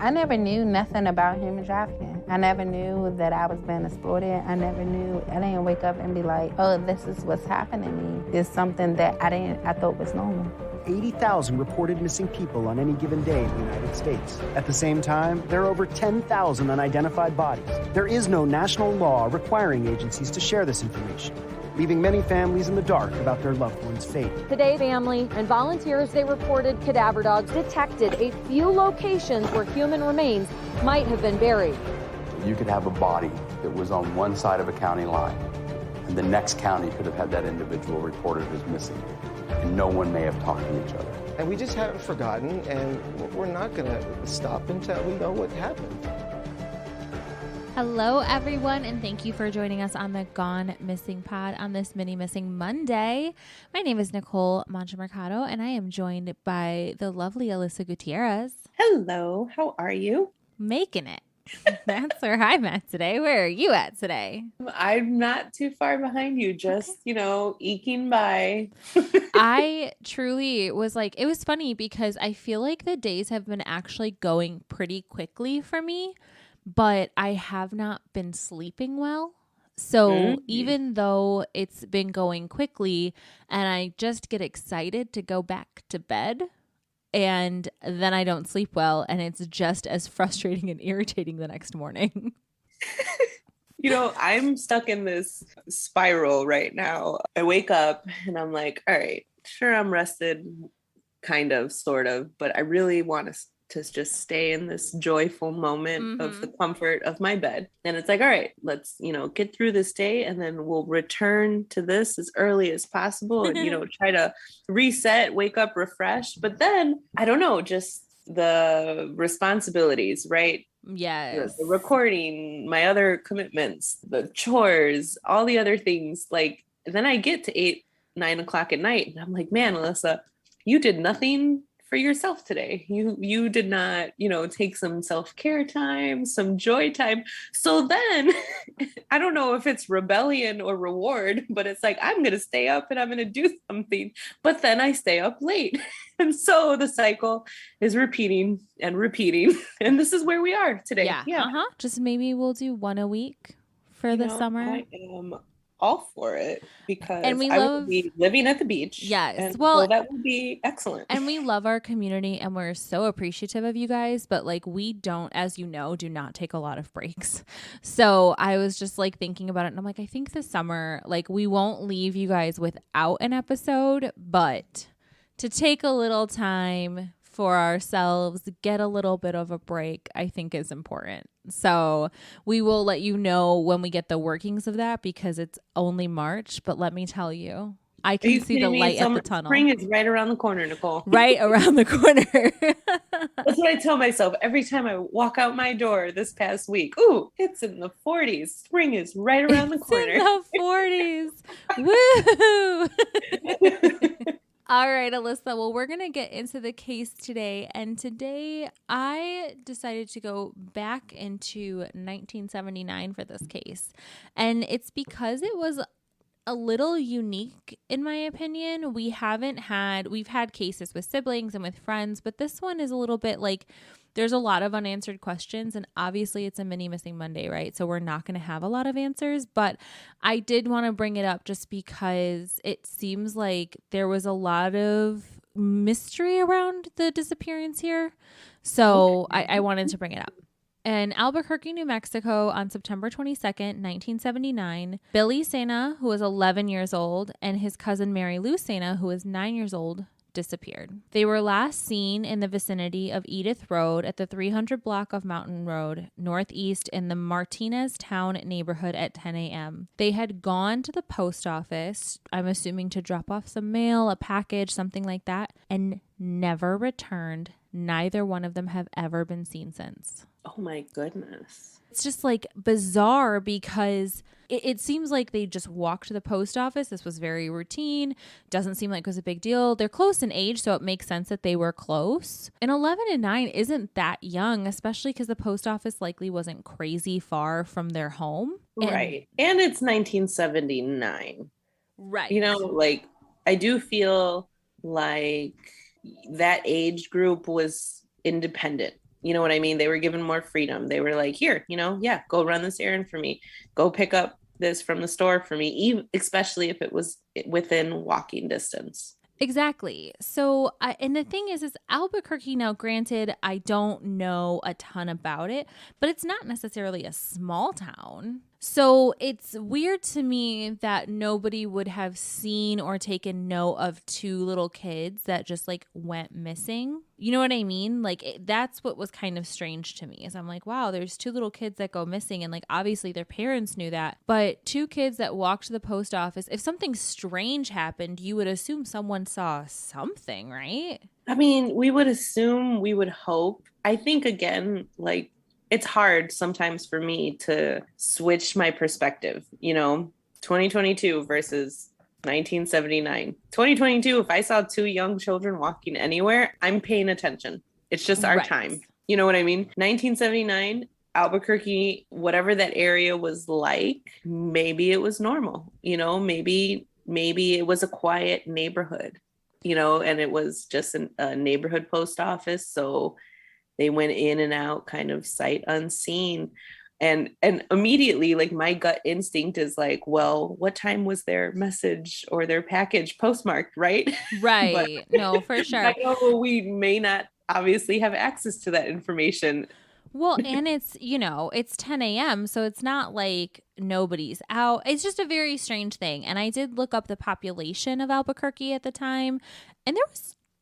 I never knew nothing about human trafficking. I never knew that I was being exploited. I didn't wake up and be like, oh, this is what's happening to me. It's something that I thought was normal. 80,000 reported missing people on any given day in the United States. At the same time, there are over 10,000 unidentified bodies. There is no national law requiring agencies to share this information, leaving many families in the dark about their loved one's fate. Today, family and volunteers, they reported cadaver dogs detected a few locations where human remains might have been buried. You could have a body that was on one side of a county line, and the next county could have had that individual reported as missing, and no one may have talked to each other. And we just haven't forgotten, and we're not going to stop until we know what happened. Hello, everyone, and thank you for joining us on the Gone Missing Pod on this Mini Missing Monday. My name is Nicole Mercado, and I am joined by the lovely Alyssa Gutierrez. Hello, how are you? Making it. That's where I'm at today. Where are you at today? I'm not too far behind you, just, eking by. I truly was like, it was funny because I feel like the days have been actually going pretty quickly for me, but I have not been sleeping well. So even though it's been going quickly and I just get excited to go back to bed, and then I don't sleep well, and it's just as frustrating and irritating the next morning. I'm stuck in this spiral right now. I wake up and I'm like, all right, sure, I'm rested, kind of, sort of, but I really want to just stay in this joyful moment of the comfort of my bed. And it's like, all right, let's, get through this day, and then we'll return to this as early as possible and, try to reset, wake up refreshed. But then, I don't know, just the responsibilities, right? Yes. The recording, my other commitments, the chores, all the other things. Like, then I get to 8, 9 o'clock at night, and I'm like, man, Alyssa, you did nothing for yourself today. You did not, take some self-care time, some joy time. So then I don't know if it's rebellion or reward, but it's like, I'm going to stay up and I'm going to do something, but then I stay up late. And so the cycle is repeating and repeating. And this is where we are today. Yeah. Just maybe we'll do one a week for the summer. I am all for it because I will be living at the beach. Yes. And so that would be excellent. And we love our community and we're so appreciative of you guys, but we don't, as you know, do not take a lot of breaks. So I was just thinking about it, and I'm like, I think this summer, we won't leave you guys without an episode, but to take a little time for ourselves, get a little bit of a break, I think is important. So we will let you know when we get the workings of that, because it's only March. But let me tell you, I can see the light at the tunnel. Spring is right around the corner, Nicole. Right around the corner. That's what I tell myself every time I walk out my door this past week. Ooh, it's in the 40s. Spring is right around the corner. It's in the 40s. Woo! All right, Alyssa. Well, we're going to get into the case today. And today I decided to go back into 1979 for this case. And it's because it was a little unique, in my opinion. We've had cases with siblings and with friends, but this one is a little bit there's a lot of unanswered questions, and obviously it's a Mini Missing Monday, right? So we're not going to have a lot of answers, but I did want to bring it up just because it seems like there was a lot of mystery around the disappearance here. So okay. I wanted to bring it up. In Albuquerque, New Mexico, on September 22nd, 1979, Billy Sena, who was 11 years old, and his cousin Mary Lou Sena, who was 9 years old, disappeared. They were last seen in the vicinity of Edith Road at the 300 block of Mountain Road, northeast in the Martinez Town neighborhood at 10 a.m. They had gone to the post office, I'm assuming to drop off some mail, a package, something like that, and never returned. Neither one of them have ever been seen since. Oh my goodness. It's just bizarre because it seems like they just walked to the post office. This was very routine. Doesn't seem like it was a big deal. They're close in age, so it makes sense that they were close. And 11 and 9 isn't that young, especially because the post office likely wasn't crazy far from their home. Right. And it's 1979. Right. I do feel like that age group was independent. You know what I mean? They were given more freedom. They were like, here, yeah, go run this errand for me. Go pick up this from the store for me, even, especially if it was within walking distance. Exactly. So, and the thing is Albuquerque, now granted, I don't know a ton about it, but it's not necessarily a small town. So it's weird to me that nobody would have seen or taken note of two little kids that just like went missing. You know what I mean? Like that's what was kind of strange to me is I'm like, wow, there's two little kids that go missing. And like, obviously their parents knew that, but two kids that walked to the post office, if something strange happened, you would assume someone saw something, right? I mean, we would assume, we would hope. I think again, like, it's hard sometimes for me to switch my perspective, 2022 versus 1979. 2022, if I saw two young children walking anywhere, I'm paying attention. It's just our time. You know what I mean? 1979, Albuquerque, whatever that area was like, maybe it was normal, maybe it was a quiet neighborhood, and it was just a neighborhood post office. So they went in and out kind of sight unseen. And immediately, like, my gut instinct is like, well, what time was their message or their package postmarked, right? Right. No, for sure. I know we may not obviously have access to that information. Well, and it's, it's 10 a.m. So it's not like nobody's out. It's just a very strange thing. And I did look up the population of Albuquerque at the time, and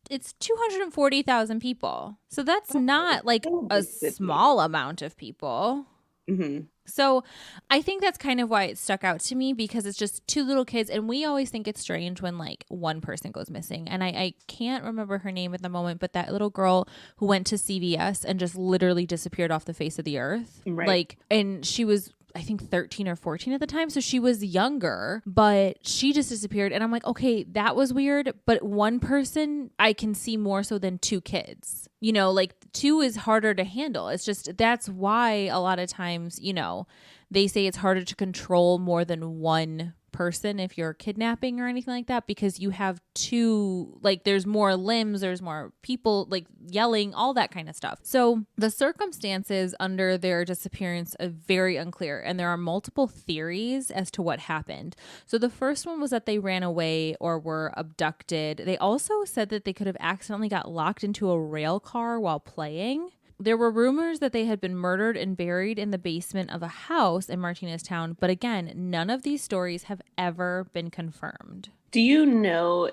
it's 240,000 people. So that's not like a small amount of people. Mm-hmm. So I think that's kind of why it stuck out to me, because it's just two little kids. And we always think it's strange when like one person goes missing. And I can't remember her name at the moment, but that little girl who went to CVS and just literally disappeared off the face of the earth. Right. Like, and she was, I think 13 or 14 at the time. So she was younger, but she just disappeared. And I'm like, okay, that was weird. But one person I can see more so than two kids. Like two is harder to handle. It's just, that's why a lot of times, they say it's harder to control more than one person if you're kidnapping or anything like that, because you have two, like there's more limbs, there's more people like yelling, all that kind of stuff. So the circumstances under their disappearance are very unclear, and there are multiple theories as to what happened. So the first one was that they ran away or were abducted. They also said that they could have accidentally got locked into a rail car while playing. There were rumors that they had been murdered and buried in the basement of a house in Martinez Town, but again, none of these stories have ever been confirmed. Do you know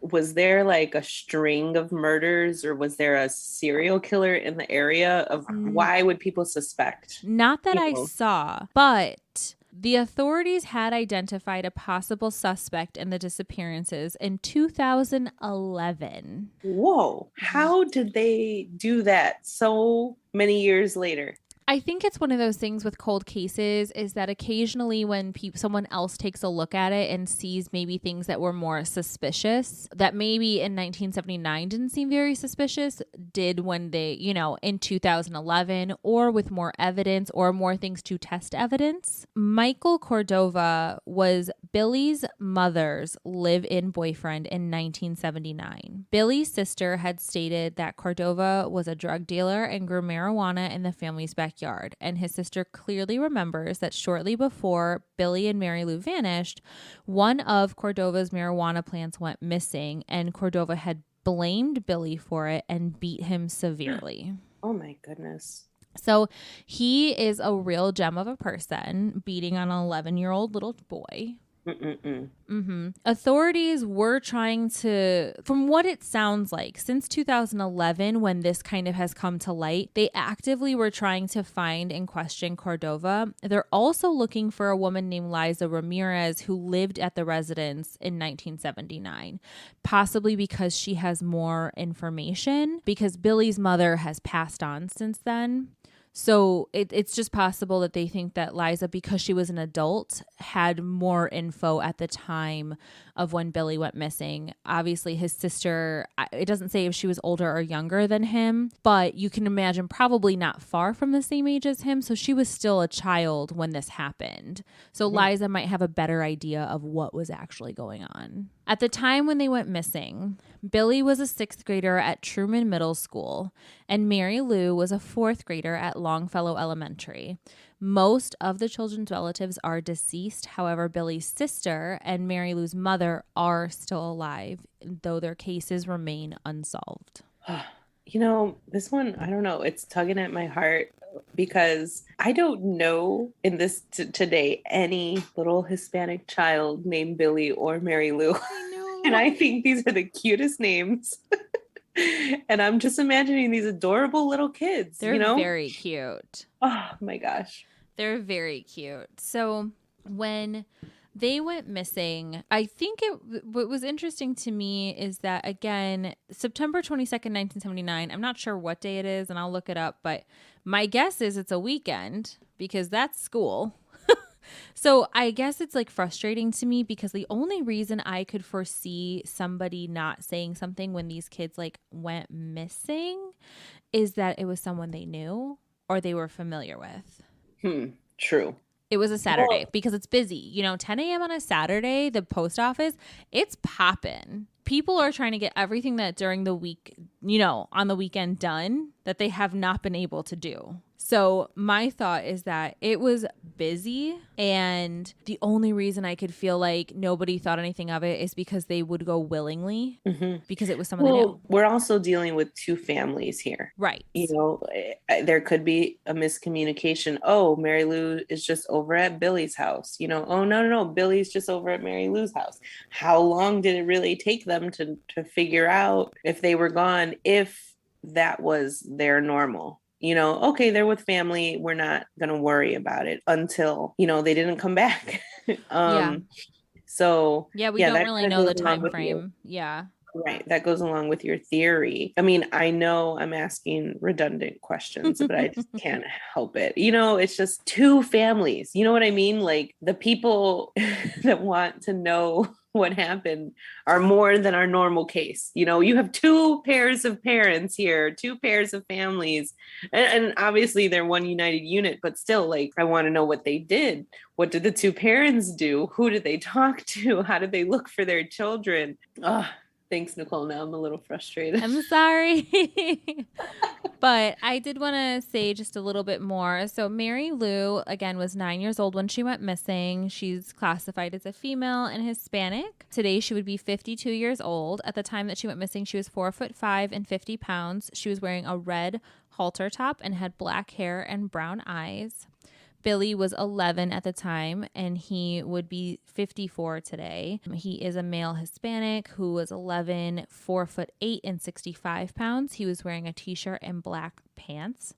was there like a string of murders, or was there a serial killer in the area of why would people suspect? Not that I saw, but the authorities had identified a possible suspect in the disappearances in 2011. Whoa. How did they do that so many years later? I think it's one of those things with cold cases is that occasionally when someone else takes a look at it and sees maybe things that were more suspicious, that maybe in 1979 didn't seem very suspicious, did when they, in 2011, or with more evidence or more things to test evidence. Michael Cordova was Billy's mother's live-in boyfriend in 1979. Billy's sister had stated that Cordova was a drug dealer and grew marijuana in the family's backyard. And his sister clearly remembers that shortly before Billy and Mary Lou vanished, one of Cordova's marijuana plants went missing, and Cordova had blamed Billy for it and beat him severely. Oh my goodness. So he is a real gem of a person, beating on an 11-year-old little boy. Authorities were trying to, from what it sounds like, since 2011, when this kind of has come to light, they actively were trying to find and question Cordova. They're also looking for a woman named Liza Ramirez who lived at the residence in 1979, possibly because she has more information, because Billy's mother has passed on since then. So it's just possible that they think that Liza, because she was an adult, had more info at the time of when Billy went missing. Obviously, his sister, it doesn't say if she was older or younger than him, but you can imagine probably not far from the same age as him. So she was still a child when this happened. So Liza might have a better idea of what was actually going on. At the time when they went missing, Billy was a 6th grader at Truman Middle School, and Mary Lou was a 4th grader at Longfellow Elementary. Most of the children's relatives are deceased. However, Billy's sister and Mary Lou's mother are still alive, though their cases remain unsolved. You know, this one, I don't know, it's tugging at my heart because I don't know in this today any little Hispanic child named Billy or Mary Lou. I know. And I think these are the cutest names. And I'm just imagining these adorable little kids. They're very cute. Oh my gosh. They're very cute. So when they went missing, I think what was interesting to me is that, again, September 22nd, 1979, I'm not sure what day it is, and I'll look it up, but my guess is it's a weekend because that's school. So I guess it's like frustrating to me because the only reason I could foresee somebody not saying something when these kids like went missing is that it was someone they knew or they were familiar with. True. It was a Saturday because it's busy. 10 a.m. on a Saturday, the post office, it's popping. People are trying to get everything that during the week, on the weekend done that they have not been able to do. So my thought is that it was busy, and the only reason I could feel like nobody thought anything of it is because they would go willingly because it was someone they knew. We're also dealing with two families here. Right. There could be a miscommunication. Oh, Mary Lou is just over at Billy's house. Oh, no. Billy's just over at Mary Lou's house. How long did it really take them to figure out if they were gone, if that was their normal? Okay, they're with family. We're not going to worry about it until, they didn't come back. So we don't really know the time frame. Yeah. Right. That goes along with your theory. I mean, I know I'm asking redundant questions, but I just can't help it. It's just two families. You know what I mean? Like the people that want to know what happened are more than our normal case. You have two pairs of parents here, two pairs of families, and obviously they're one united unit, but still, like, I want to know what they did. What did the two parents do? Who did they talk to? How did they look for their children? Thanks, Nicole. Now I'm a little frustrated. I'm sorry. But I did want to say just a little bit more. So Mary Lou, again, was 9 years old when she went missing. She's classified as a female and Hispanic. Today, she would be 52 years old. At the time that she went missing, she was 4'5" and 50 pounds. She was wearing a red halter top and had black hair and brown eyes. Billy was 11 at the time, and he would be 54 today. He is a male Hispanic who was 11, 4'8" and 65 pounds. He was wearing a t-shirt and black pants.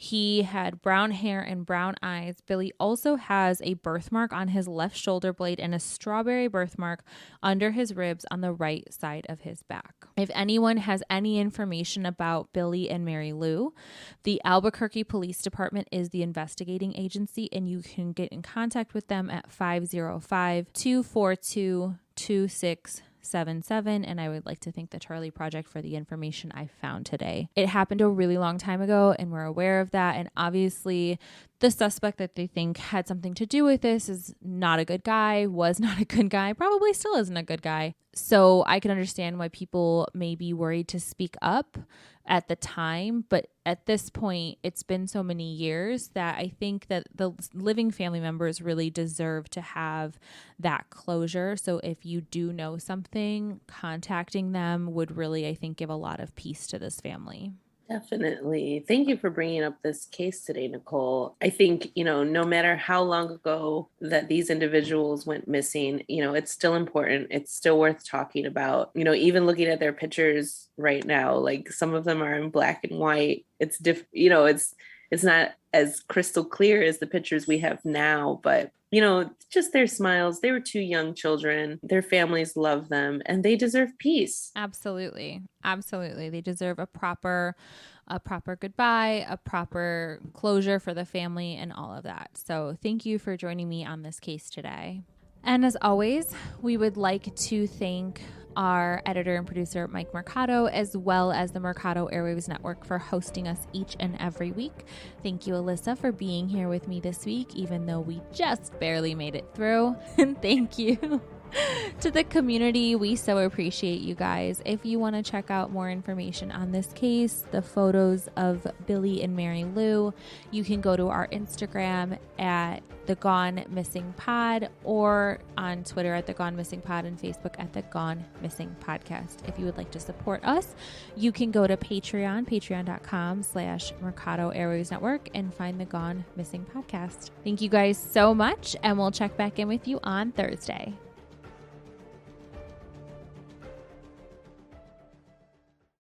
He had brown hair and brown eyes. Billy also has a birthmark on his left shoulder blade and a strawberry birthmark under his ribs on the right side of his back. If anyone has any information about Billy and Mary Lou, the Albuquerque Police Department is the investigating agency, and you can get in contact with them at 505-242-2677. And I would like to thank the Charlie Project for the information I found today. It happened a really long time ago, and we're aware of that. And obviously, the suspect that they think had something to do with this is not a good guy, was not a good guy, probably still isn't a good guy. So I can understand why people may be worried to speak up at the time, but at this point, it's been so many years that I think that the living family members really deserve to have that closure. So if you do know something, contacting them would really, I think, give a lot of peace to this family. Definitely. Thank you for bringing up this case today, Nicole. I think, no matter how long ago that these individuals went missing, it's still important. It's still worth talking about. Even looking at their pictures right now, like some of them are in black and white. It's it's not as crystal clear as the pictures we have now, but just their smiles. They were two young children. Their families love them, and they deserve peace. Absolutely. Absolutely. They deserve a proper goodbye, a proper closure for the family, and all of that. So thank you for joining me on this case today. And as always, we would like to thank our editor and producer, Mike Mercado, as well as the Mercado Airwaves Network for hosting us each and every week. Thank you, Alyssa, for being here with me this week, even though we just barely made it through. And thank you. To the community, we so appreciate you guys. If you want to check out more information on this case, the photos of Billy and Mary Lou, you can go to our Instagram at The Gone Missing Pod, or on Twitter at The Gone Missing Pod, and Facebook at The Gone Missing Podcast. If you would like to support us, you can go to patreon.com/Mercado Airwaves Network, and find The Gone Missing Podcast. Thank you guys so much, and we'll check back in with you on Thursday.